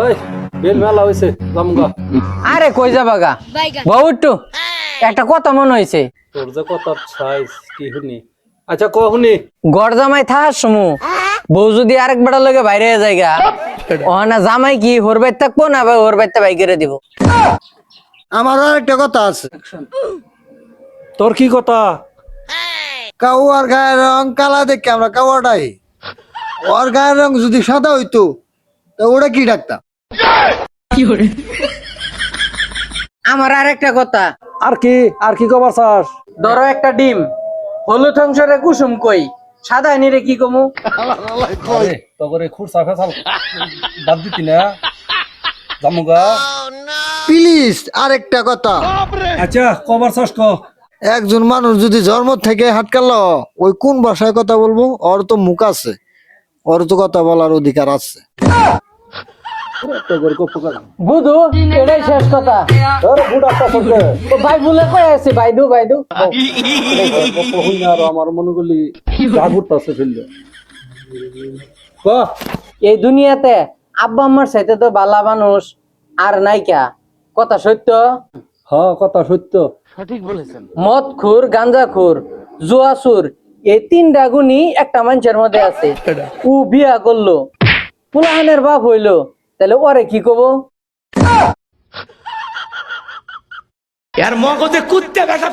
ওই বেল মেলা হইছে জামগা। আরে কই যাবা গা বউ একটু একটা কথা মনে হয়েছে। তোর যে কথা সাইজ কি শুনি? আচ্ছা কহুনি। গড় জামাই থাকার সমু বউ যদি আরেক বেড়া লগে বাইরে যায়গা ওখানে জামাই কি হোর বাইর থাকবো না ভাই ওর বাইরটা বাই করে দিব। আমারও একটা কথা আছে। তোর কি কথা? কাউয়ার গায়ের রং কালা দেখে আমরা কাউয়াটাই, ওর গায়ের রং যদি সাদা হইতো তা ওটা কি ডাকতাম? আমার আর একটা কথা, আর কি কবার চাস? ধরো একটা ডিম হলুদ অংশরে কুসুম কই সাদা নিরে কি কমু? আরে তোরে খুরসা ফেসাল বাদ দিতি না জামগা। প্লিজ আরেকটা কথা, আচ্ছা কবার চাস ক। একজন মানুষ যদি জন্ম থেকে হাটকালো ওই কোন ভাষায় কথা বলবো? ওর তো মুখ আছে, ওর তো কথা বলার অধিকার আছে। তোর কপ কর। বুধু এটাই শেষ কথা। আরে বুড়া তা সঙ্গে ও ভাই বলে কই আছে বাইদু বাইদু। কহুই না আর আমার মনে করলি জাগুরতাছে ফেললে। ক এই দুনিয়াতে আব্বা আম্মার সাথে তো বালা মানুষ আর নাইকা। কথা সত্য। হ্যাঁ কথা সত্য। মদ খুর গাঞ্জা খুর জুয়া সুর এই তিনটা গুণই একটা মানুষের মধ্যে আছে। ও বিয়া করলো পুলাহানের বাপ হইলো তাহলে ওরে কি কব? यार मौकों से कुत्ते बैठा